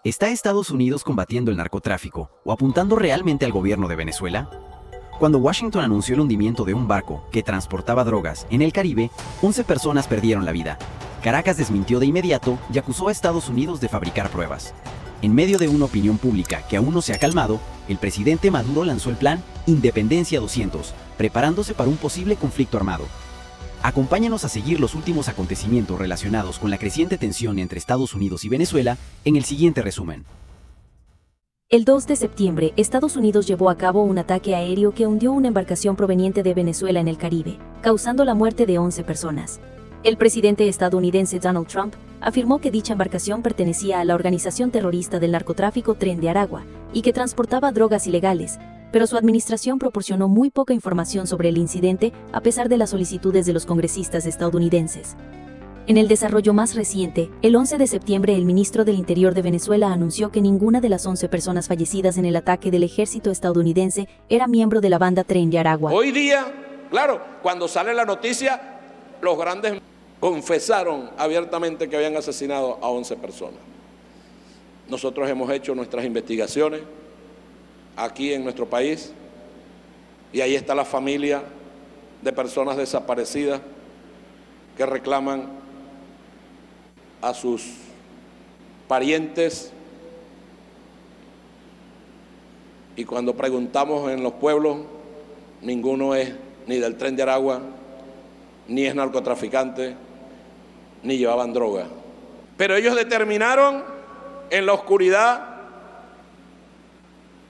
¿Está Estados Unidos combatiendo el narcotráfico o apuntando realmente al gobierno de Venezuela? Cuando Washington anunció el hundimiento de un barco que transportaba drogas en el Caribe, 11 personas perdieron la vida. Caracas desmintió de inmediato y acusó a Estados Unidos de fabricar pruebas. En medio de una opinión pública que aún no se ha calmado, el presidente Maduro lanzó el plan Independencia 200, preparándose para un posible conflicto armado. Acompáñanos a seguir los últimos acontecimientos relacionados con la creciente tensión entre Estados Unidos y Venezuela en el siguiente resumen. El 2 de septiembre, Estados Unidos llevó a cabo un ataque aéreo que hundió una embarcación proveniente de Venezuela en el Caribe, causando la muerte de 11 personas. El presidente estadounidense Donald Trump afirmó que dicha embarcación pertenecía a la organización terrorista del narcotráfico Tren de Aragua y que transportaba drogas ilegales, pero su administración proporcionó muy poca información sobre el incidente a pesar de las solicitudes de los congresistas estadounidenses. En el desarrollo más reciente, el 11 de septiembre el ministro del Interior de Venezuela anunció que ninguna de las 11 personas fallecidas en el ataque del ejército estadounidense era miembro de la banda Tren de Aragua. Hoy día, claro, cuando sale la noticia, los grandes confesaron abiertamente que habían asesinado a 11 personas. Nosotros hemos hecho nuestras investigaciones aquí en nuestro país y ahí está la familia de personas desaparecidas que reclaman a sus parientes, y cuando preguntamos en los pueblos, ninguno es ni del Tren de Aragua, ni es narcotraficante, ni llevaban droga. Pero ellos determinaron en la oscuridad.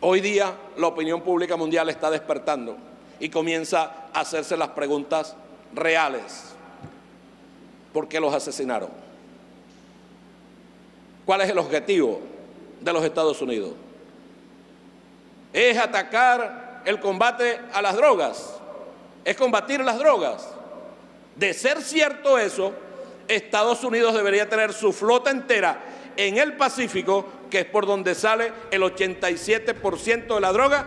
Hoy día la opinión pública mundial está despertando y comienza a hacerse las preguntas reales. ¿Por qué los asesinaron? ¿Cuál es el objetivo de los Estados Unidos? ¿Es atacar el combate a las drogas? ¿Es combatir las drogas? De ser cierto eso, Estados Unidos debería tener su flota entera en el Pacífico, que es por donde sale el 87% de la droga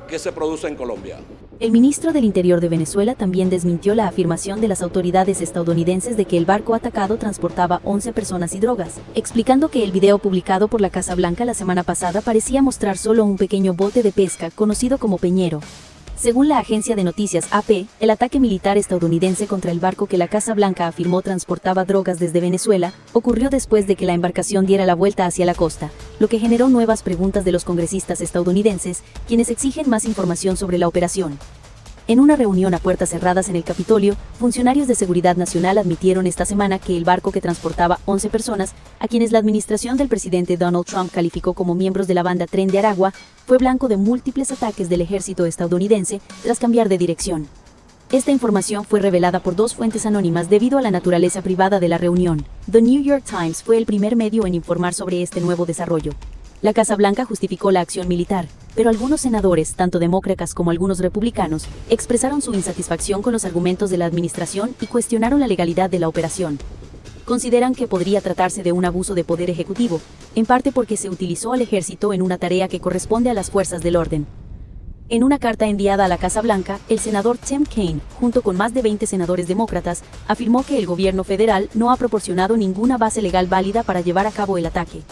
que se produce en Colombia. El ministro del Interior de Venezuela también desmintió la afirmación de las autoridades estadounidenses de que el barco atacado transportaba 11 personas y drogas, explicando que el video publicado por la Casa Blanca la semana pasada parecía mostrar solo un pequeño bote de pesca conocido como Peñero. Según la agencia de noticias AP, el ataque militar estadounidense contra el barco que la Casa Blanca afirmó transportaba drogas desde Venezuela ocurrió después de que la embarcación diera la vuelta hacia la costa, lo que generó nuevas preguntas de los congresistas estadounidenses, quienes exigen más información sobre la operación. En una reunión a puertas cerradas en el Capitolio, funcionarios de Seguridad Nacional admitieron esta semana que el barco que transportaba 11 personas, a quienes la administración del presidente Donald Trump calificó como miembros de la banda Tren de Aragua, fue blanco de múltiples ataques del ejército estadounidense tras cambiar de dirección. Esta información fue revelada por dos fuentes anónimas debido a la naturaleza privada de la reunión. The New York Times fue el primer medio en informar sobre este nuevo desarrollo. La Casa Blanca justificó la acción militar, pero algunos senadores, tanto demócratas como algunos republicanos, expresaron su insatisfacción con los argumentos de la administración y cuestionaron la legalidad de la operación. Consideran que podría tratarse de un abuso de poder ejecutivo, en parte porque se utilizó al ejército en una tarea que corresponde a las fuerzas del orden. En una carta enviada a la Casa Blanca, el senador Tim Kaine, junto con más de 20 senadores demócratas, afirmó que el gobierno federal no ha proporcionado ninguna base legal válida para llevar a cabo el ataque.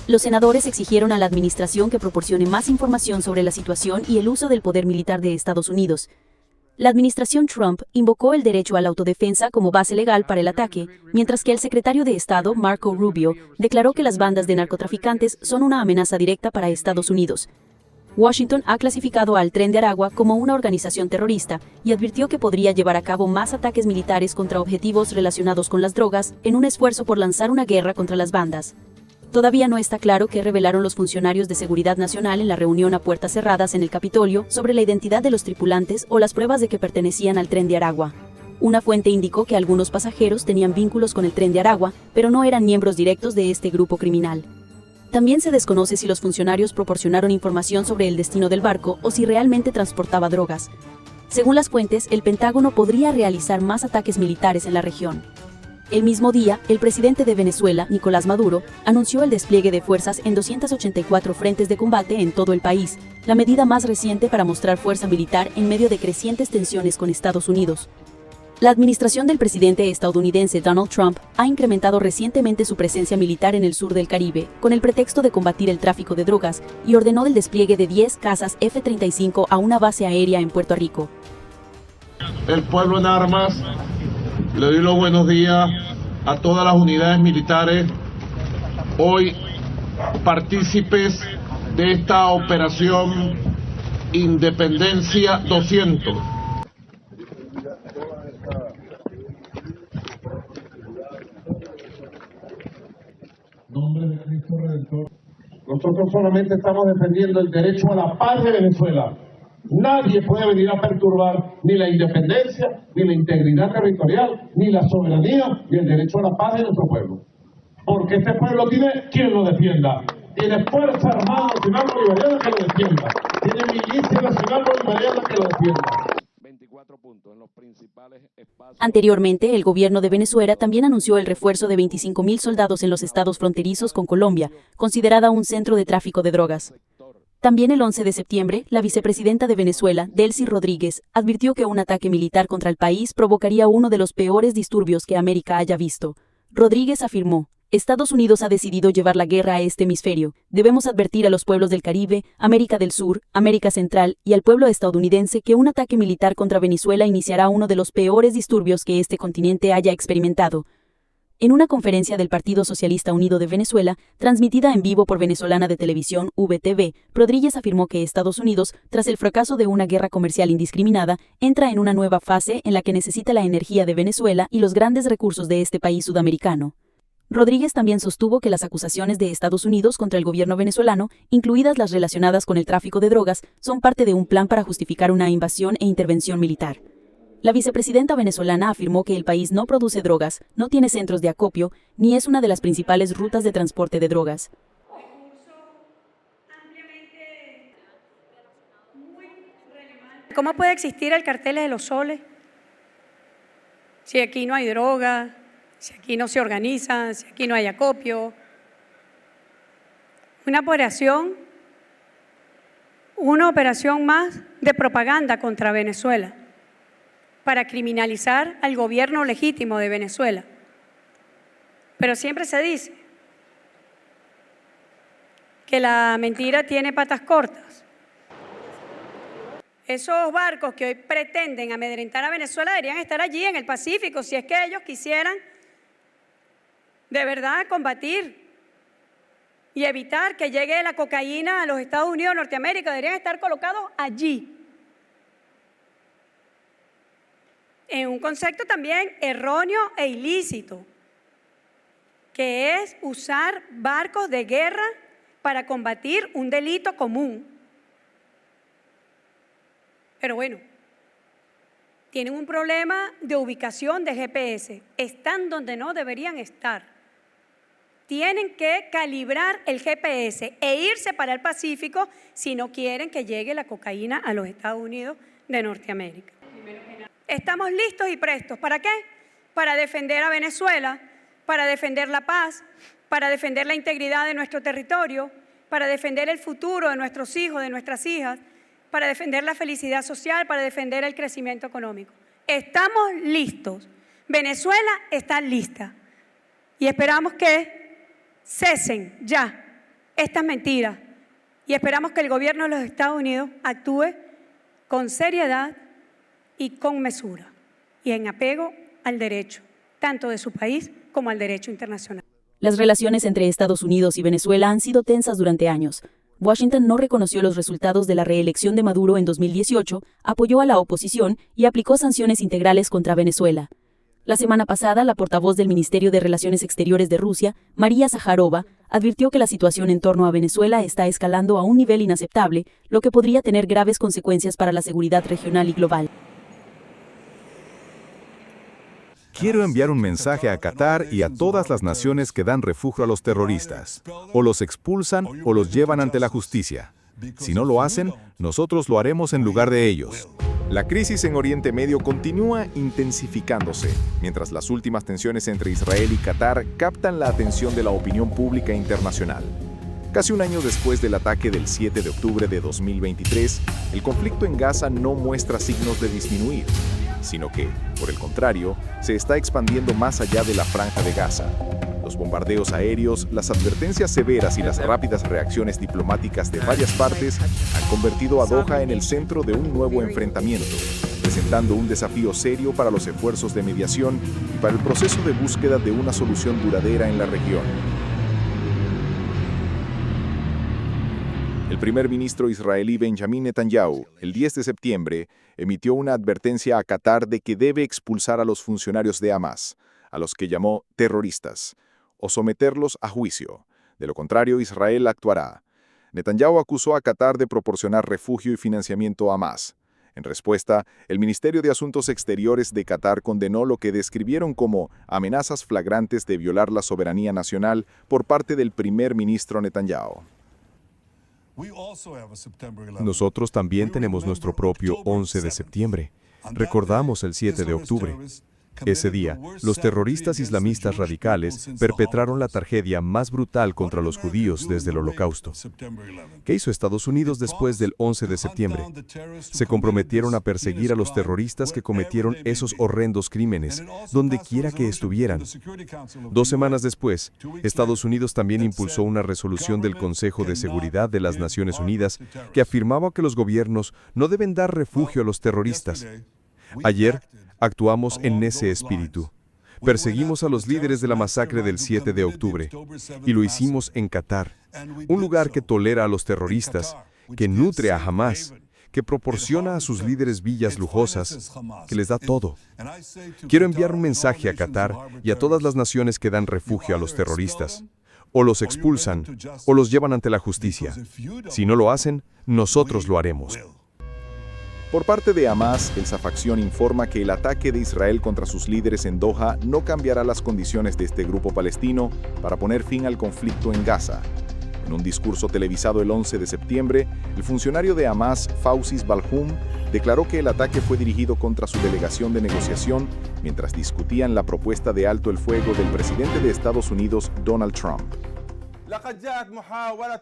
Los senadores exigieron a la administración que proporcione más información sobre la situación y el uso del poder militar de Estados Unidos. La administración Trump invocó el derecho a la autodefensa como base legal para el ataque, mientras que el secretario de Estado, Marco Rubio, declaró que las bandas de narcotraficantes son una amenaza directa para Estados Unidos. Washington ha clasificado al Tren de Aragua como una organización terrorista y advirtió que podría llevar a cabo más ataques militares contra objetivos relacionados con las drogas en un esfuerzo por lanzar una guerra contra las bandas. Todavía no está claro qué revelaron los funcionarios de Seguridad Nacional en la reunión a puertas cerradas en el Capitolio sobre la identidad de los tripulantes o las pruebas de que pertenecían al Tren de Aragua. Una fuente indicó que algunos pasajeros tenían vínculos con el Tren de Aragua, pero no eran miembros directos de este grupo criminal. También se desconoce si los funcionarios proporcionaron información sobre el destino del barco o si realmente transportaba drogas. Según las fuentes, el Pentágono podría realizar más ataques militares en la región. El mismo día, el presidente de Venezuela, Nicolás Maduro, anunció el despliegue de fuerzas en 284 frentes de combate en todo el país, la medida más reciente para mostrar fuerza militar en medio de crecientes tensiones con Estados Unidos. La administración del presidente estadounidense Donald Trump ha incrementado recientemente su presencia militar en el sur del Caribe, con el pretexto de combatir el tráfico de drogas, y ordenó el despliegue de 10 cazas F-35 a una base aérea en Puerto Rico. El pueblo en armas, le doy los buenos días a todas las unidades militares, hoy partícipes de esta operación Independencia 200. Nombre de Cristo Redentor. Nosotros solamente estamos defendiendo el derecho a la paz de Venezuela. Nadie puede venir a perturbar ni la independencia, ni la integridad territorial, ni la soberanía, ni el derecho a la paz de nuestro pueblo. Porque este pueblo tiene quien lo defienda. Tiene Fuerza Armada Nacional Bolivariana que lo defienda. Tiene Milicia Nacional Bolivariana que lo defienda. Anteriormente, el gobierno de Venezuela también anunció el refuerzo de 25.000 soldados en los estados fronterizos con Colombia, considerada un centro de tráfico de drogas. También el 11 de septiembre, la vicepresidenta de Venezuela, Delcy Rodríguez, advirtió que un ataque militar contra el país provocaría uno de los peores disturbios que América haya visto. Rodríguez afirmó: Estados Unidos ha decidido llevar la guerra a este hemisferio. Debemos advertir a los pueblos del Caribe, América del Sur, América Central y al pueblo estadounidense que un ataque militar contra Venezuela iniciará uno de los peores disturbios que este continente haya experimentado. En una conferencia del Partido Socialista Unido de Venezuela, transmitida en vivo por Venezolana de Televisión, VTV, Rodríguez afirmó que Estados Unidos, tras el fracaso de una guerra comercial indiscriminada, entra en una nueva fase en la que necesita la energía de Venezuela y los grandes recursos de este país sudamericano. Rodríguez también sostuvo que las acusaciones de Estados Unidos contra el gobierno venezolano, incluidas las relacionadas con el tráfico de drogas, son parte de un plan para justificar una invasión e intervención militar. La vicepresidenta venezolana afirmó que el país no produce drogas, no tiene centros de acopio, ni es una de las principales rutas de transporte de drogas. ¿Cómo puede existir el cartel de los soles si aquí no hay droga, si aquí no se organizan, si aquí no hay acopio? Una operación más de propaganda contra Venezuela, para criminalizar al gobierno legítimo de Venezuela. Pero siempre se dice que la mentira tiene patas cortas. Esos barcos que hoy pretenden amedrentar a Venezuela deberían estar allí en el Pacífico, si es que ellos quisieran de verdad combatir y evitar que llegue la cocaína a los Estados Unidos de Norteamérica. Deberían estar colocados allí. En un concepto también erróneo e ilícito, que es usar barcos de guerra para combatir un delito común. Pero bueno, tienen un problema de ubicación de GPS, están donde no deberían estar. Tienen que calibrar el GPS e irse para el Pacífico si no quieren que llegue la cocaína a los Estados Unidos de Norteamérica. Estamos listos y prestos. ¿Para qué? Para defender a Venezuela, para defender la paz, para defender la integridad de nuestro territorio, para defender el futuro de nuestros hijos, de nuestras hijas, para defender la felicidad social, para defender el crecimiento económico. Estamos listos. Venezuela está lista. Y esperamos que cesen ya estas mentiras. Y esperamos que el gobierno de los Estados Unidos actúe con seriedad y con mesura, y en apego al derecho, tanto de su país como al derecho internacional. Las relaciones entre Estados Unidos y Venezuela han sido tensas durante años. Washington no reconoció los resultados de la reelección de Maduro en 2018, apoyó a la oposición y aplicó sanciones integrales contra Venezuela. La semana pasada, la portavoz del Ministerio de Relaciones Exteriores de Rusia, María Zaharova, advirtió que la situación en torno a Venezuela está escalando a un nivel inaceptable, lo que podría tener graves consecuencias para la seguridad regional y global. Quiero enviar un mensaje a Qatar y a todas las naciones que dan refugio a los terroristas. O los expulsan o los llevan ante la justicia. Si no lo hacen, nosotros lo haremos en lugar de ellos. La crisis en Oriente Medio continúa intensificándose, mientras las últimas tensiones entre Israel y Qatar captan la atención de la opinión pública internacional. Casi un año después del ataque del 7 de octubre de 2023, el conflicto en Gaza no muestra signos de disminuir, sino que, por el contrario, se está expandiendo más allá de la franja de Gaza. Los bombardeos aéreos, las advertencias severas y las rápidas reacciones diplomáticas de varias partes han convertido a Doha en el centro de un nuevo enfrentamiento, presentando un desafío serio para los esfuerzos de mediación y para el proceso de búsqueda de una solución duradera en la región. El primer ministro israelí Benjamin Netanyahu, el 10 de septiembre, emitió una advertencia a Qatar de que debe expulsar a los funcionarios de Hamás, a los que llamó terroristas, o someterlos a juicio. De lo contrario, Israel actuará. Netanyahu acusó a Qatar de proporcionar refugio y financiamiento a Hamás. En respuesta, el Ministerio de Asuntos Exteriores de Qatar condenó lo que describieron como amenazas flagrantes de violar la soberanía nacional por parte del primer ministro Netanyahu. Nosotros también tenemos nuestro propio 11 de septiembre. Recordamos el 7 de octubre. Ese día, los terroristas islamistas radicales perpetraron la tragedia más brutal contra los judíos desde el Holocausto. ¿Qué hizo Estados Unidos después del 11 de septiembre? Se comprometieron a perseguir a los terroristas que cometieron esos horrendos crímenes, donde quiera que estuvieran. 2 semanas después, Estados Unidos también impulsó una resolución del Consejo de Seguridad de las Naciones Unidas que afirmaba que los gobiernos no deben dar refugio a los terroristas. Ayer, actuamos en ese espíritu. Perseguimos a los líderes de la masacre del 7 de octubre, y lo hicimos en Qatar, un lugar que tolera a los terroristas, que nutre a Hamás, que proporciona a sus líderes villas lujosas, que les da todo. Quiero enviar un mensaje a Qatar y a todas las naciones que dan refugio a los terroristas. O los expulsan, o los llevan ante la justicia. Si no lo hacen, nosotros lo haremos. Por parte de Hamás, esa facción informa que el ataque de Israel contra sus líderes en Doha no cambiará las condiciones de este grupo palestino para poner fin al conflicto en Gaza. En un discurso televisado el 11 de septiembre, el funcionario de Hamás, Fawzi Balhoum, declaró que el ataque fue dirigido contra su delegación de negociación mientras discutían la propuesta de alto el fuego del presidente de Estados Unidos, Donald Trump.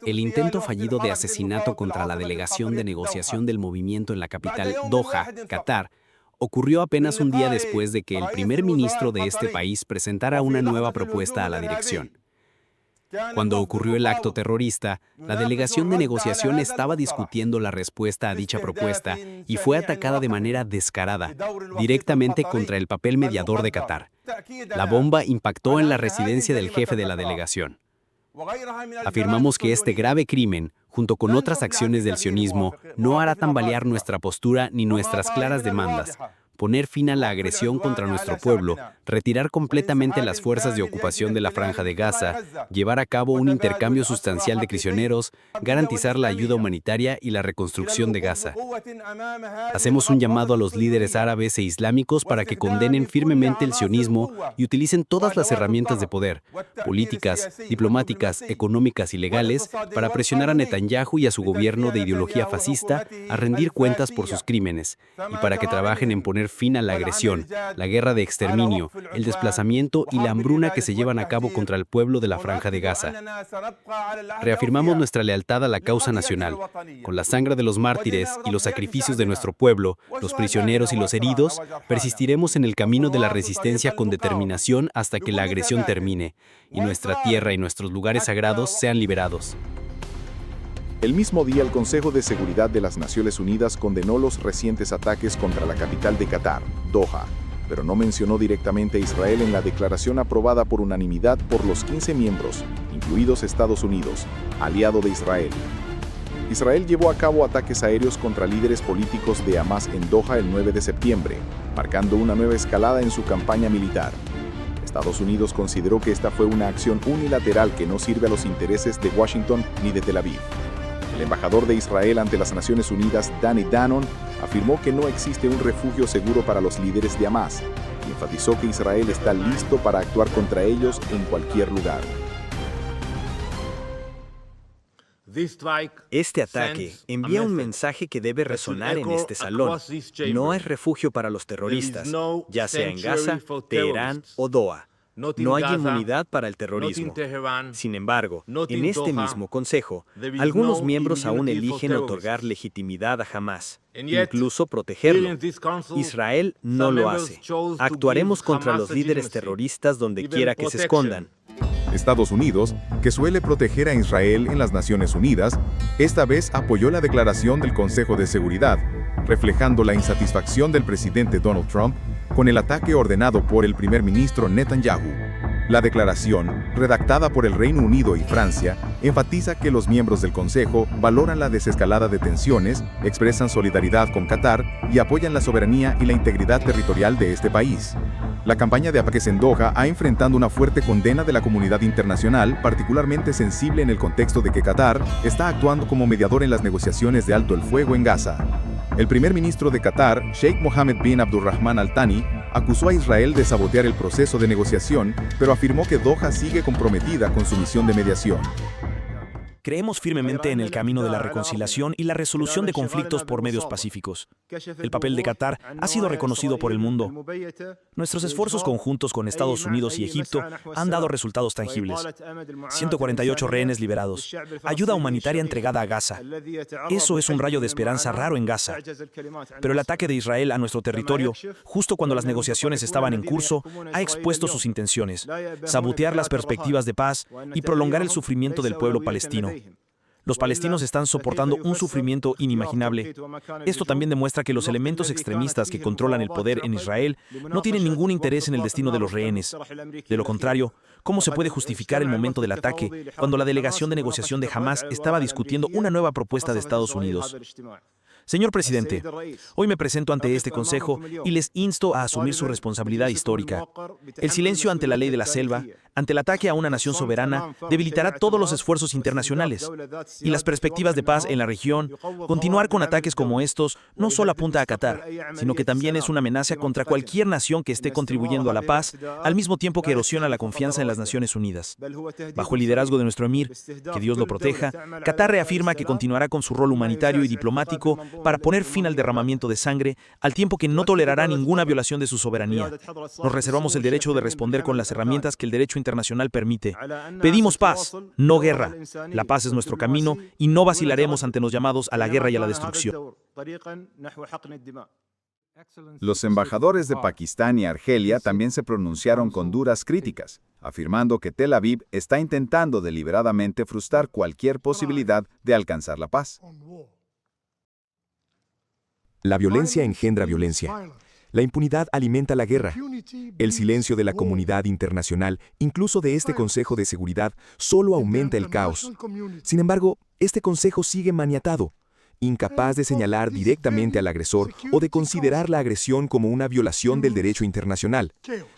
El intento fallido de asesinato contra la delegación de negociación del movimiento en la capital Doha, Qatar, ocurrió apenas un día después de que el primer ministro de este país presentara una nueva propuesta a la dirección. Cuando ocurrió el acto terrorista, la delegación de negociación estaba discutiendo la respuesta a dicha propuesta y fue atacada de manera descarada, directamente contra el papel mediador de Qatar. La bomba impactó en la residencia del jefe de la delegación. Afirmamos que este grave crimen, junto con otras acciones del sionismo, no hará tambalear nuestra postura ni nuestras claras demandas: poner fin a la agresión contra nuestro pueblo, retirar completamente las fuerzas de ocupación de la Franja de Gaza, llevar a cabo un intercambio sustancial de prisioneros, garantizar la ayuda humanitaria y la reconstrucción de Gaza. Hacemos un llamado a los líderes árabes e islámicos para que condenen firmemente el sionismo y utilicen todas las herramientas de poder, políticas, diplomáticas, económicas y legales, para presionar a Netanyahu y a su gobierno de ideología fascista a rendir cuentas por sus crímenes, y para que trabajen en poner fin a la agresión, la guerra de exterminio, el desplazamiento y la hambruna que se llevan a cabo contra el pueblo de la Franja de Gaza. Reafirmamos nuestra lealtad a la causa nacional. Con la sangre de los mártires y los sacrificios de nuestro pueblo, los prisioneros y los heridos, persistiremos en el camino de la resistencia con determinación hasta que la agresión termine, y nuestra tierra y nuestros lugares sagrados sean liberados. El mismo día, el Consejo de Seguridad de las Naciones Unidas condenó los recientes ataques contra la capital de Qatar, Doha, pero no mencionó directamente a Israel en la declaración aprobada por unanimidad por los 15 miembros, incluidos Estados Unidos, aliado de Israel. Israel llevó a cabo ataques aéreos contra líderes políticos de Hamás en Doha el 9 de septiembre, marcando una nueva escalada en su campaña militar. Estados Unidos consideró que esta fue una acción unilateral que no sirve a los intereses de Washington ni de Tel Aviv. El embajador de Israel ante las Naciones Unidas, Danny Danon, afirmó que no existe un refugio seguro para los líderes de Hamás y enfatizó que Israel está listo para actuar contra ellos en cualquier lugar. Este ataque envía un mensaje que debe resonar en este salón. No es refugio para los terroristas, ya sea en Gaza, Teherán o Doha. No hay inmunidad para el terrorismo. Sin embargo, en este mismo Consejo, algunos miembros aún eligen otorgar legitimidad a Hamás, incluso protegerlo. Israel no lo hace. Actuaremos contra los líderes terroristas donde quiera que se escondan. Estados Unidos, que suele proteger a Israel en las Naciones Unidas, esta vez apoyó la declaración del Consejo de Seguridad, reflejando la insatisfacción del presidente Donald Trump con el ataque ordenado por el primer ministro Netanyahu. La declaración, redactada por el Reino Unido y Francia, enfatiza que los miembros del Consejo valoran la desescalada de tensiones, expresan solidaridad con Qatar y apoyan la soberanía y la integridad territorial de este país. La campaña de ataques en Doha ha enfrentado una fuerte condena de la comunidad internacional, particularmente sensible en el contexto de que Qatar está actuando como mediador en las negociaciones de alto el fuego en Gaza. El primer ministro de Qatar, Sheikh Mohammed bin Abdulrahman Al Thani, acusó a Israel de sabotear el proceso de negociación, pero afirmó que Doha sigue comprometida con su misión de mediación. Creemos firmemente en el camino de la reconciliación y la resolución de conflictos por medios pacíficos. El papel de Qatar ha sido reconocido por el mundo. Nuestros esfuerzos conjuntos con Estados Unidos y Egipto han dado resultados tangibles. 148 rehenes liberados. Ayuda humanitaria entregada a Gaza. Eso es un rayo de esperanza raro en Gaza. Pero el ataque de Israel a nuestro territorio, justo cuando las negociaciones estaban en curso, ha expuesto sus intenciones: sabotear las perspectivas de paz y prolongar el sufrimiento del pueblo palestino. Los palestinos están soportando un sufrimiento inimaginable. Esto también demuestra que los elementos extremistas que controlan el poder en Israel no tienen ningún interés en el destino de los rehenes. De lo contrario, ¿cómo se puede justificar el momento del ataque cuando la delegación de negociación de Hamás estaba discutiendo una nueva propuesta de Estados Unidos? Señor presidente, hoy me presento ante este Consejo y les insto a asumir su responsabilidad histórica. El silencio ante la ley de la selva, ante el ataque a una nación soberana, debilitará todos los esfuerzos internacionales. Y las perspectivas de paz en la región, continuar con ataques como estos, no solo apunta a Qatar, sino que también es una amenaza contra cualquier nación que esté contribuyendo a la paz, al mismo tiempo que erosiona la confianza en las Naciones Unidas. Bajo el liderazgo de nuestro emir, que Dios lo proteja, Qatar reafirma que continuará con su rol humanitario y diplomático para poner fin al derramamiento de sangre, al tiempo que no tolerará ninguna violación de su soberanía. Nos reservamos el derecho de responder con las herramientas que el derecho internacional permite. Pedimos paz, no guerra. La paz es nuestro camino y no vacilaremos ante los llamados a la guerra y a la destrucción. Los embajadores de Pakistán y Argelia también se pronunciaron con duras críticas, afirmando que Tel Aviv está intentando deliberadamente frustrar cualquier posibilidad de alcanzar la paz. La violencia engendra violencia. La impunidad alimenta la guerra. El silencio de la comunidad internacional, incluso de este Consejo de Seguridad, solo aumenta el caos. Sin embargo, este Consejo sigue maniatado, incapaz de señalar directamente al agresor o de considerar la agresión como una violación del derecho internacional.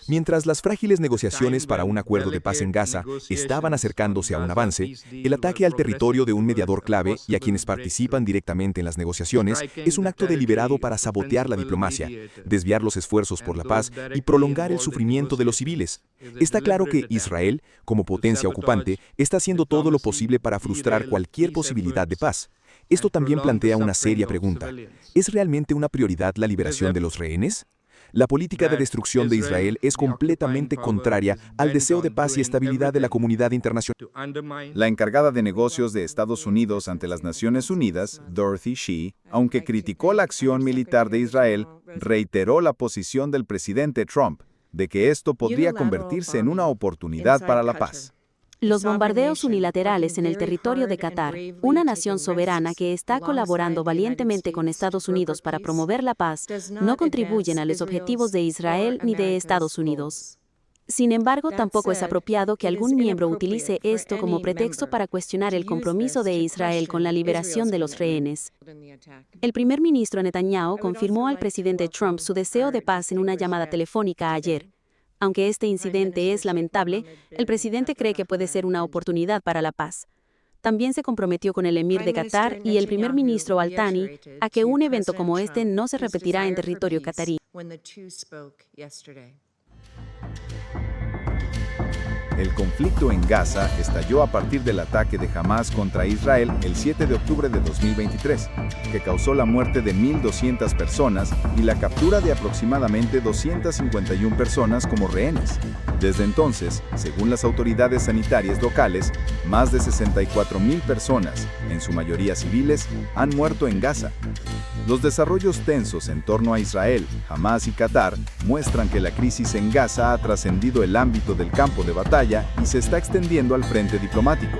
Mientras las frágiles negociaciones para un acuerdo de paz en Gaza estaban acercándose a un avance, el ataque al territorio de un mediador clave y a quienes participan directamente en las negociaciones es un acto deliberado para sabotear la diplomacia, desviar los esfuerzos por la paz y prolongar el sufrimiento de los civiles. Está claro que Israel, como potencia ocupante, está haciendo todo lo posible para frustrar cualquier posibilidad de paz. Esto también plantea una seria pregunta. ¿Es realmente una prioridad la liberación de los rehenes? La política de destrucción de Israel es completamente contraria al deseo de paz y estabilidad de la comunidad internacional. La encargada de negocios de Estados Unidos ante las Naciones Unidas, Dorothy Shea, aunque criticó la acción militar de Israel, reiteró la posición del presidente Trump de que esto podría convertirse en una oportunidad para la paz. Los bombardeos unilaterales en el territorio de Qatar, una nación soberana que está colaborando valientemente con Estados Unidos para promover la paz, no contribuyen a los objetivos de Israel ni de Estados Unidos. Sin embargo, tampoco es apropiado que algún miembro utilice esto como pretexto para cuestionar el compromiso de Israel con la liberación de los rehenes. El primer ministro Netanyahu confirmó al presidente Trump su deseo de paz en una llamada telefónica ayer. Aunque este incidente es lamentable, el presidente cree que puede ser una oportunidad para la paz. También se comprometió con el emir de Qatar y el primer ministro Al Thani a que un evento como este no se repetirá en territorio qatarí. El conflicto en Gaza estalló a partir del ataque de Hamas contra Israel el 7 de octubre de 2023, que causó la muerte de 1.200 personas y la captura de aproximadamente 251 personas como rehenes. Desde entonces, según las autoridades sanitarias locales, más de 64.000 personas, en su mayoría civiles, han muerto en Gaza. Los desarrollos tensos en torno a Israel, Hamas y Qatar muestran que la crisis en Gaza ha trascendido el ámbito del campo de batalla y se está extendiendo al frente diplomático.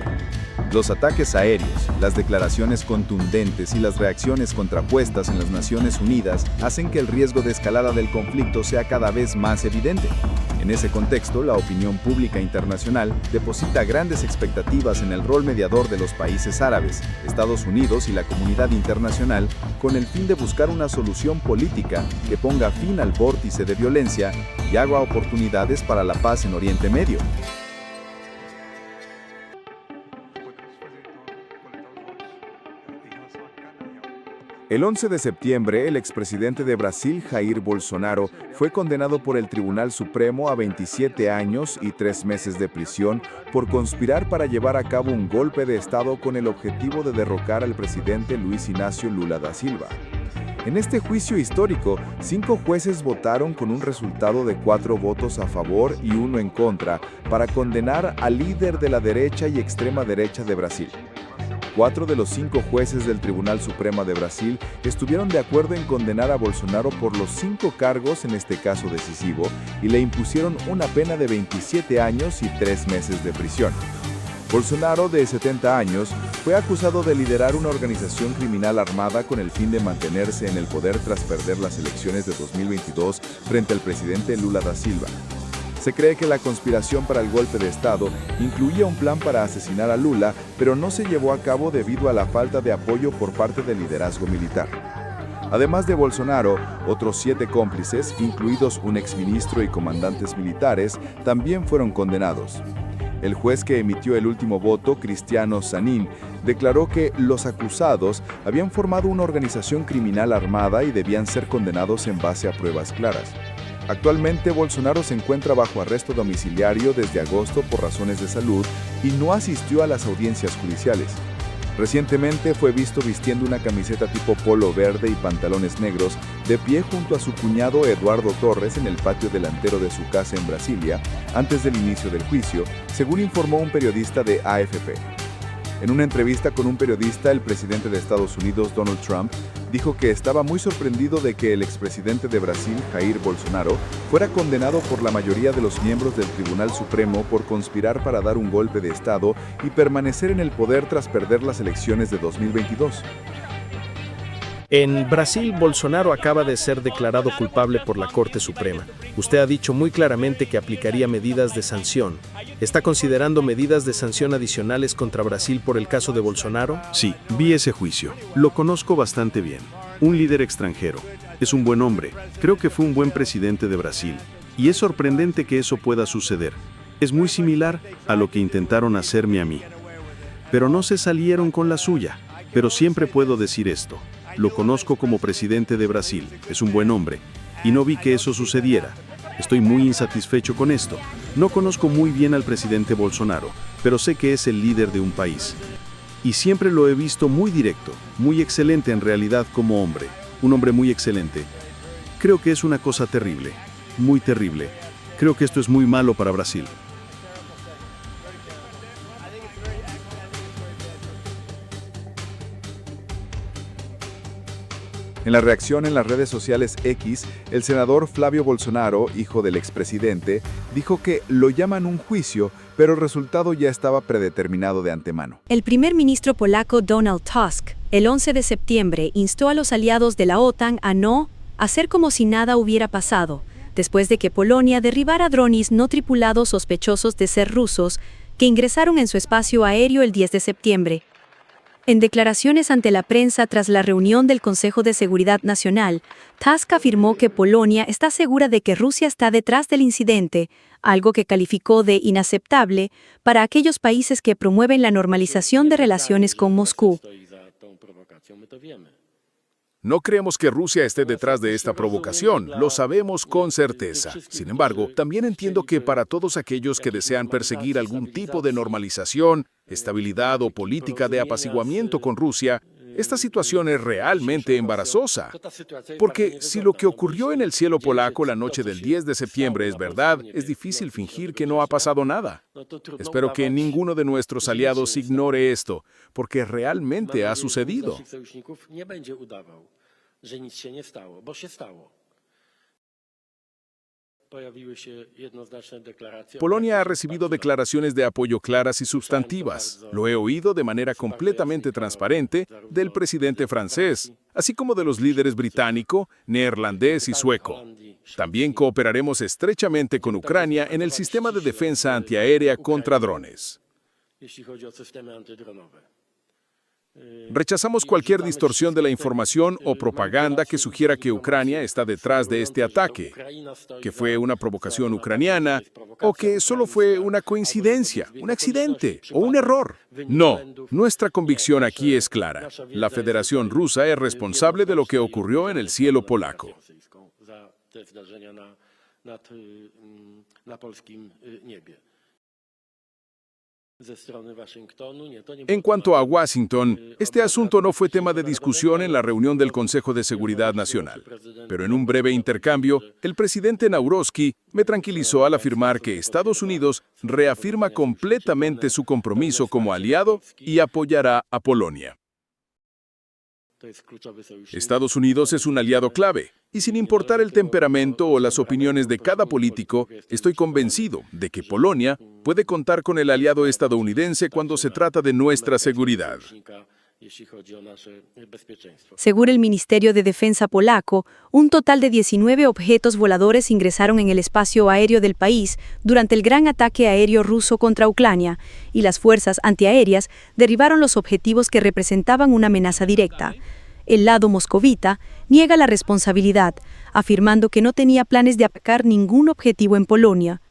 Los ataques aéreos, las declaraciones contundentes y las reacciones contrapuestas en las Naciones Unidas hacen que el riesgo de escalada del conflicto sea cada vez más evidente. En ese contexto, la opinión pública internacional deposita grandes expectativas en el rol mediador de los países árabes, Estados Unidos y la comunidad internacional, con el fin de buscar una solución política que ponga fin al vórtice de violencia y abra oportunidades para la paz en Oriente Medio. El 11 de septiembre, el expresidente de Brasil, Jair Bolsonaro, fue condenado por el Tribunal Supremo a 27 años y 3 meses de prisión por conspirar para llevar a cabo un golpe de Estado con el objetivo de derrocar al presidente Luiz Inácio Lula da Silva. En este juicio histórico, 5 jueces votaron con un resultado de 4 votos a favor y 1 en contra para condenar al líder de la derecha y extrema derecha de Brasil. 4 de los 5 jueces del Tribunal Supremo de Brasil estuvieron de acuerdo en condenar a Bolsonaro por los 5 cargos en este caso decisivo y le impusieron una pena de 27 años y 3 meses de prisión. Bolsonaro, de 70 años, fue acusado de liderar una organización criminal armada con el fin de mantenerse en el poder tras perder las elecciones de 2022 frente al presidente Lula da Silva. Se cree que la conspiración para el golpe de Estado incluía un plan para asesinar a Lula, pero no se llevó a cabo debido a la falta de apoyo por parte del liderazgo militar. Además de Bolsonaro, otros 7 cómplices, incluidos un exministro y comandantes militares, también fueron condenados. El juez que emitió el último voto, Cristiano Zanin, declaró que los acusados habían formado una organización criminal armada y debían ser condenados en base a pruebas claras. Actualmente, Bolsonaro se encuentra bajo arresto domiciliario desde agosto por razones de salud y no asistió a las audiencias judiciales. Recientemente fue visto vistiendo una camiseta tipo polo verde y pantalones negros, de pie junto a su cuñado Eduardo Torres en el patio delantero de su casa en Brasilia, antes del inicio del juicio, según informó un periodista de AFP. En una entrevista con un periodista, el presidente de Estados Unidos, Donald Trump, dijo que estaba muy sorprendido de que el expresidente de Brasil, Jair Bolsonaro, fuera condenado por la mayoría de los miembros del Tribunal Supremo por conspirar para dar un golpe de Estado y permanecer en el poder tras perder las elecciones de 2022. En Brasil, Bolsonaro acaba de ser declarado culpable por la Corte Suprema. Usted ha dicho muy claramente que aplicaría medidas de sanción. ¿Está considerando medidas de sanción adicionales contra Brasil por el caso de Bolsonaro? Sí, vi ese juicio. Lo conozco bastante bien. Un líder extranjero. Es un buen hombre. Creo que fue un buen presidente de Brasil. Y es sorprendente que eso pueda suceder. Es muy similar a lo que intentaron hacerme a mí. Pero no se salieron con la suya. Pero siempre puedo decir esto. Lo conozco como presidente de Brasil, es un buen hombre, y no vi que eso sucediera. Estoy muy insatisfecho con esto. No conozco muy bien al presidente Bolsonaro, pero sé que es el líder de un país. Y siempre lo he visto muy directo, muy excelente en realidad como hombre, un hombre muy excelente. Creo que es una cosa terrible, muy terrible. Creo que esto es muy malo para Brasil. En la reacción en las redes sociales X, el senador Flavio Bolsonaro, hijo del expresidente, dijo que lo llaman un juicio, pero el resultado ya estaba predeterminado de antemano. El primer ministro polaco Donald Tusk, el 11 de septiembre, instó a los aliados de la OTAN a no hacer como si nada hubiera pasado, después de que Polonia derribara drones no tripulados sospechosos de ser rusos que ingresaron en su espacio aéreo el 10 de septiembre. En declaraciones ante la prensa tras la reunión del Consejo de Seguridad Nacional, Tusk afirmó que Polonia está segura de que Rusia está detrás del incidente, algo que calificó de inaceptable para aquellos países que promueven la normalización de relaciones con Moscú. No creemos que Rusia esté detrás de esta provocación, lo sabemos con certeza. Sin embargo, también entiendo que para todos aquellos que desean perseguir algún tipo de normalización, estabilidad o política de apaciguamiento con Rusia, esta situación es realmente embarazosa. Porque si lo que ocurrió en el cielo polaco la noche del 10 de septiembre es verdad, es difícil fingir que no ha pasado nada. Espero que ninguno de nuestros aliados ignore esto, porque realmente ha sucedido. Polonia ha recibido declaraciones de apoyo claras y sustantivas. Lo he oído de manera completamente transparente del presidente francés, así como de los líderes británico, neerlandés y sueco. También cooperaremos estrechamente con Ucrania en el sistema de defensa antiaérea contra drones. Rechazamos cualquier distorsión de la información o propaganda que sugiera que Ucrania está detrás de este ataque, que fue una provocación ucraniana o que solo fue una coincidencia, un accidente o un error. No, nuestra convicción aquí es clara. La Federación Rusa es responsable de lo que ocurrió en el cielo polaco. En cuanto a Washington, este asunto no fue tema de discusión en la reunión del Consejo de Seguridad Nacional. Pero en un breve intercambio, el presidente Naurowski me tranquilizó al afirmar que Estados Unidos reafirma completamente su compromiso como aliado y apoyará a Polonia. Estados Unidos es un aliado clave, y sin importar el temperamento o las opiniones de cada político, estoy convencido de que Polonia puede contar con el aliado estadounidense cuando se trata de nuestra seguridad. Según el Ministerio de Defensa polaco, un total de 19 objetos voladores ingresaron en el espacio aéreo del país durante el gran ataque aéreo ruso contra Ucrania, y las fuerzas antiaéreas derribaron los objetivos que representaban una amenaza directa. El lado moscovita niega la responsabilidad, afirmando que no tenía planes de atacar ningún objetivo en Polonia.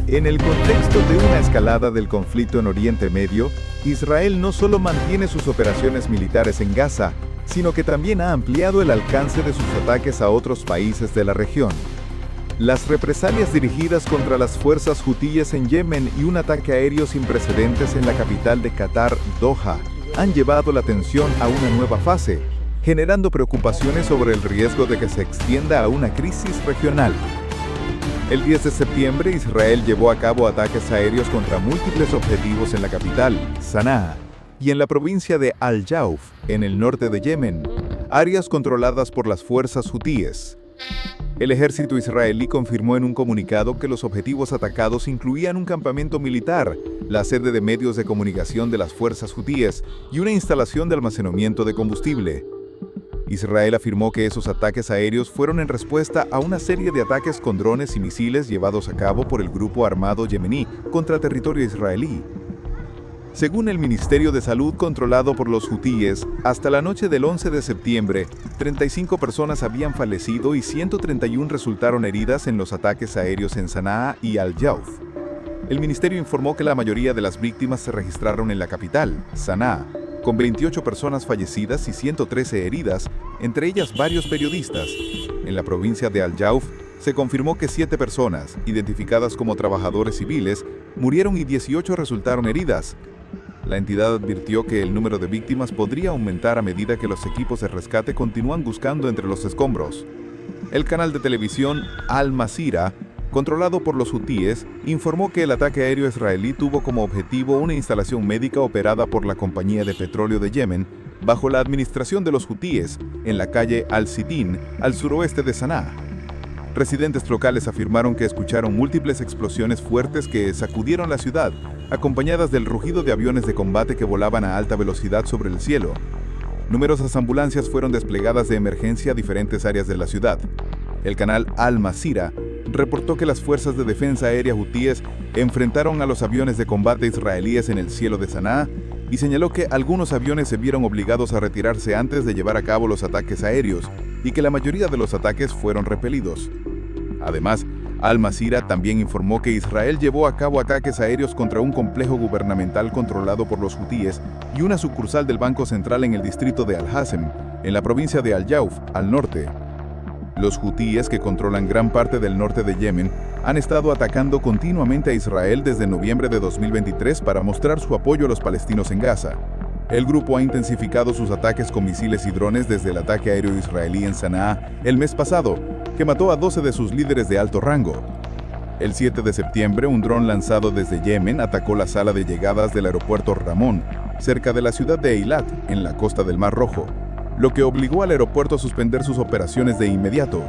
En el contexto de una escalada del conflicto en Oriente Medio, Israel no solo mantiene sus operaciones militares en Gaza, sino que también ha ampliado el alcance de sus ataques a otros países de la región. Las represalias dirigidas contra las fuerzas hutíes en Yemen y un ataque aéreo sin precedentes en la capital de Qatar, Doha, han llevado la tensión a una nueva fase, generando preocupaciones sobre el riesgo de que se extienda a una crisis regional. El 10 de septiembre, Israel llevó a cabo ataques aéreos contra múltiples objetivos en la capital, Sanaa, y en la provincia de Al-Jauf, en el norte de Yemen, áreas controladas por las fuerzas hutíes. El ejército israelí confirmó en un comunicado que los objetivos atacados incluían un campamento militar, la sede de medios de comunicación de las fuerzas hutíes y una instalación de almacenamiento de combustible. Israel afirmó que esos ataques aéreos fueron en respuesta a una serie de ataques con drones y misiles llevados a cabo por el grupo armado yemení contra territorio israelí. Según el Ministerio de Salud controlado por los hutíes, hasta la noche del 11 de septiembre, 35 personas habían fallecido y 131 resultaron heridas en los ataques aéreos en Sanaa y Al-Jauf. El ministerio informó que la mayoría de las víctimas se registraron en la capital, Sanaa, con 28 personas fallecidas y 113 heridas, entre ellas varios periodistas. En la provincia de Al-Jauf, se confirmó que 7 personas, identificadas como trabajadores civiles, murieron y 18 resultaron heridas. La entidad advirtió que el número de víctimas podría aumentar a medida que los equipos de rescate continúan buscando entre los escombros. El canal de televisión Al Masira, controlado por los hutíes, informó que el ataque aéreo israelí tuvo como objetivo una instalación médica operada por la compañía de petróleo de Yemen, bajo la administración de los hutíes, en la calle Al-Sitin, al suroeste de Sanaa. Residentes locales afirmaron que escucharon múltiples explosiones fuertes que sacudieron la ciudad, acompañadas del rugido de aviones de combate que volaban a alta velocidad sobre el cielo. numerosas ambulancias fueron desplegadas de emergencia a diferentes áreas de la ciudad. El canal Al Masira reportó que las fuerzas de defensa aérea hutíes enfrentaron a los aviones de combate israelíes en el cielo de Sanaa y señaló que algunos aviones se vieron obligados a retirarse antes de llevar a cabo los ataques aéreos y que la mayoría de los ataques fueron repelidos. Además, Al Masira también informó que Israel llevó a cabo ataques aéreos contra un complejo gubernamental controlado por los hutíes y una sucursal del Banco Central en el distrito de Al-Hasem, en la provincia de Al-Jauf, al norte. Los hutíes, que controlan gran parte del norte de Yemen, han estado atacando continuamente a Israel desde noviembre de 2023 para mostrar su apoyo a los palestinos en Gaza. El grupo ha intensificado sus ataques con misiles y drones desde el ataque aéreo israelí en Sanaa el mes pasado, que mató a 12 de sus líderes de alto rango. El 7 de septiembre, un dron lanzado desde Yemen atacó la sala de llegadas del aeropuerto Ramón, cerca de la ciudad de Eilat, en la costa del Mar Rojo, lo que obligó al aeropuerto a suspender sus operaciones de inmediato.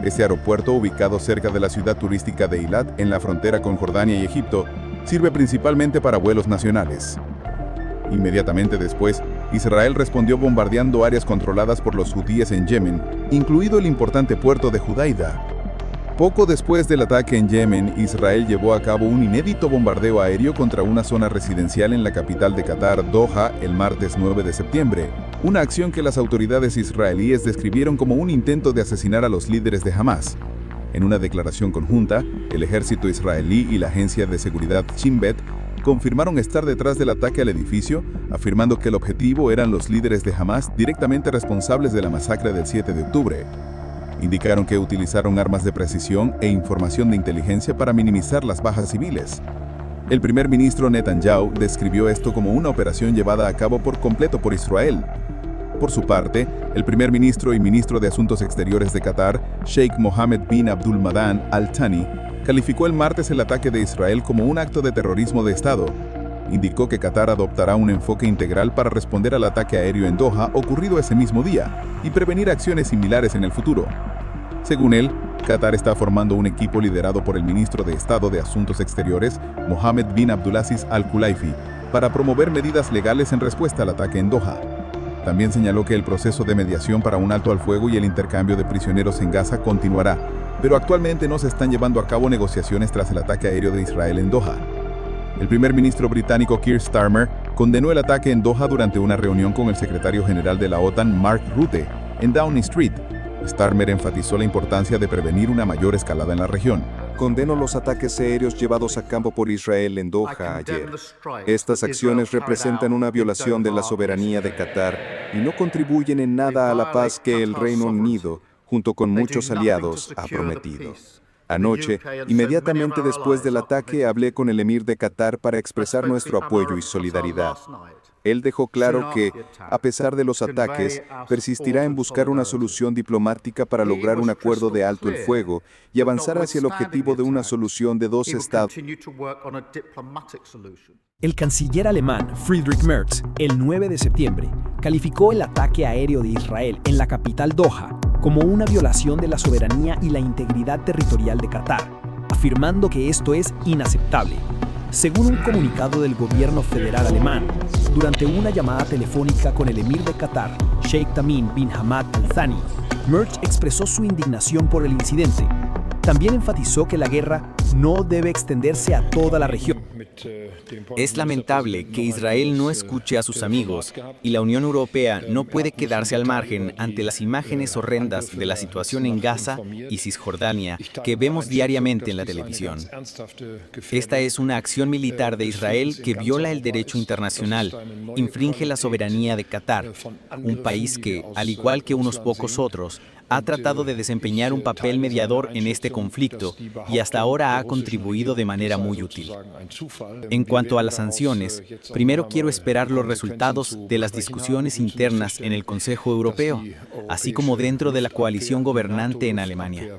Este aeropuerto, ubicado cerca de la ciudad turística de Eilat, en la frontera con Jordania y Egipto, sirve principalmente para vuelos nacionales. Inmediatamente después, Israel respondió bombardeando áreas controladas por los hutíes en Yemen, incluido el importante puerto de Judaida. Poco después del ataque en Yemen, Israel llevó a cabo un inédito bombardeo aéreo contra una zona residencial en la capital de Qatar, Doha, el martes 9 de septiembre, una acción que las autoridades israelíes describieron como un intento de asesinar a los líderes de Hamas. En una declaración conjunta, el ejército israelí y la agencia de seguridad Shin Bet confirmaron estar detrás del ataque al edificio, afirmando que el objetivo eran los líderes de Hamas directamente responsables de la masacre del 7 de octubre. Indicaron que utilizaron armas de precisión e información de inteligencia para minimizar las bajas civiles. El primer ministro Netanyahu describió esto como una operación llevada a cabo por completo por Israel. Por su parte, el primer ministro y ministro de Asuntos Exteriores de Qatar, Sheikh Mohammed bin Abdulrahman Al Thani, calificó el martes el ataque de Israel como un acto de terrorismo de Estado. Indicó que Qatar adoptará un enfoque integral para responder al ataque aéreo en Doha ocurrido ese mismo día y prevenir acciones similares en el futuro. Según él, Qatar está formando un equipo liderado por el ministro de Estado de Asuntos Exteriores, Mohammed bin Abdulaziz Al-Khulaifi, para promover medidas legales en respuesta al ataque en Doha. También señaló que el proceso de mediación para un alto al fuego y el intercambio de prisioneros en Gaza continuará, pero actualmente no se están llevando a cabo negociaciones tras el ataque aéreo de Israel en Doha. El primer ministro británico Keir Starmer condenó el ataque en Doha durante una reunión con el secretario general de la OTAN, Mark Rutte, en Downing Street. Starmer enfatizó la importancia de prevenir una mayor escalada en la región. Condeno los ataques aéreos llevados a cabo por Israel en Doha ayer. Estas acciones representan una violación de la soberanía de Qatar y no contribuyen en nada a la paz que el Reino Unido, junto con muchos aliados, ha prometido. Anoche, inmediatamente después del ataque, hablé con el emir de Qatar para expresar nuestro apoyo y solidaridad. Él dejó claro que, a pesar de los ataques, persistirá en buscar una solución diplomática para lograr un acuerdo de alto el fuego y avanzar hacia el objetivo de una solución de dos estados. El canciller alemán Friedrich Merz, el 9 de septiembre, calificó el ataque aéreo de Israel en la capital Doha como una violación de la soberanía y la integridad territorial de Qatar, afirmando que esto es inaceptable. Según un comunicado del gobierno federal alemán, durante una llamada telefónica con el emir de Qatar, Sheikh Tamim bin Hamad Al Thani, Merz expresó su indignación por el incidente. También enfatizó que la guerra no debe extenderse a toda la región. Es lamentable que Israel no escuche a sus amigos y la Unión Europea no puede quedarse al margen ante las imágenes horrendas de la situación en Gaza y Cisjordania que vemos diariamente en la televisión. Esta es una acción militar de Israel que viola el derecho internacional, infringe la soberanía de Qatar, un país que, al igual que unos pocos otros, ha tratado de desempeñar un papel mediador en este conflicto y hasta ahora ha contribuido de manera muy útil. En cuanto a las sanciones, primero quiero esperar los resultados de las discusiones internas en el Consejo Europeo, así como dentro de la coalición gobernante en Alemania.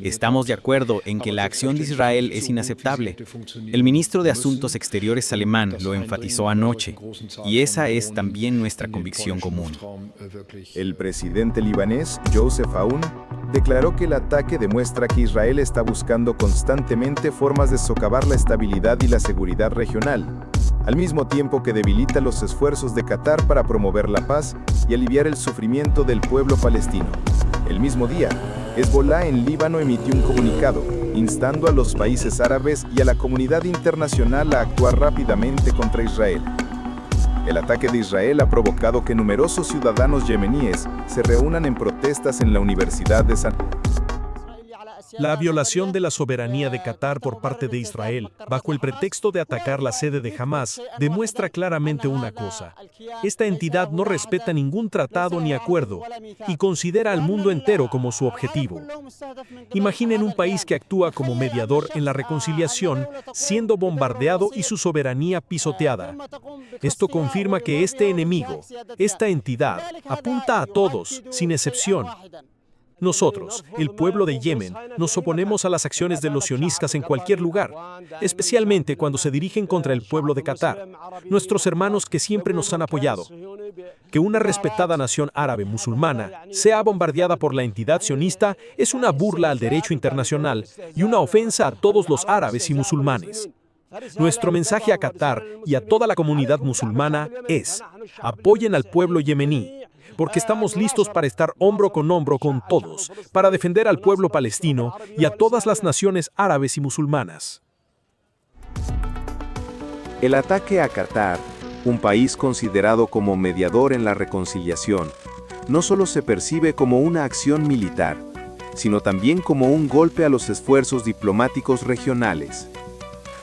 Estamos de acuerdo en que la acción de Israel es inaceptable. El ministro de Asuntos Exteriores alemán lo enfatizó anoche, y esa es también nuestra convicción común. El presidente libanés, Joseph Aoun, declaró que el ataque demuestra que Israel está buscando constantemente formas de socavar la estabilidad y la seguridad regional. al mismo tiempo que debilita los esfuerzos de Qatar para promover la paz y aliviar el sufrimiento del pueblo palestino. El mismo día, Hezbollah en Líbano emitió un comunicado, instando a los países árabes y a la comunidad internacional a actuar rápidamente contra Israel. El ataque de Israel ha provocado que numerosos ciudadanos yemeníes se reúnan en protestas en la Universidad de San... La violación de la soberanía de Qatar por parte de Israel, bajo el pretexto de atacar la sede de Hamás, demuestra claramente una cosa. Esta entidad no respeta ningún tratado ni acuerdo y considera al mundo entero como su objetivo. Imaginen un país que actúa como mediador en la reconciliación, siendo bombardeado y su soberanía pisoteada. Esto confirma que este enemigo, esta entidad, apunta a todos, sin excepción. Nosotros, el pueblo de Yemen, nos oponemos a las acciones de los sionistas en cualquier lugar, especialmente cuando se dirigen contra el pueblo de Qatar, nuestros hermanos que siempre nos han apoyado. Que una respetada nación árabe musulmana sea bombardeada por la entidad sionista es una burla al derecho internacional y una ofensa a todos los árabes y musulmanes. Nuestro mensaje a Qatar y a toda la comunidad musulmana es: apoyen al pueblo yemení, porque estamos listos para estar hombro con todos, para defender al pueblo palestino y a todas las naciones árabes y musulmanas. El ataque a Qatar, un país considerado como mediador en la reconciliación, no solo se percibe como una acción militar, sino también como un golpe a los esfuerzos diplomáticos regionales.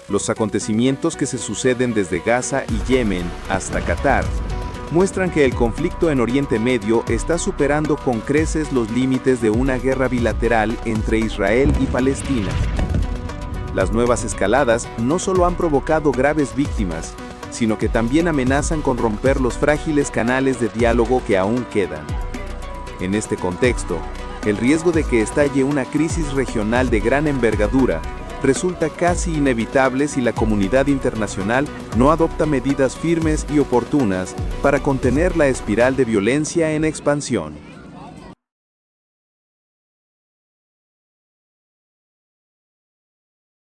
Los acontecimientos que se suceden desde Gaza y Yemen hasta Qatar muestran que el conflicto en Oriente Medio está superando con creces los límites de una guerra bilateral entre Israel y Palestina. Las nuevas escaladas no solo han provocado graves víctimas, sino que también amenazan con romper los frágiles canales de diálogo que aún quedan. En este contexto, el riesgo de que estalle una crisis regional de gran envergadura resulta casi inevitable si la comunidad internacional no adopta medidas firmes y oportunas para contener la espiral de violencia en expansión.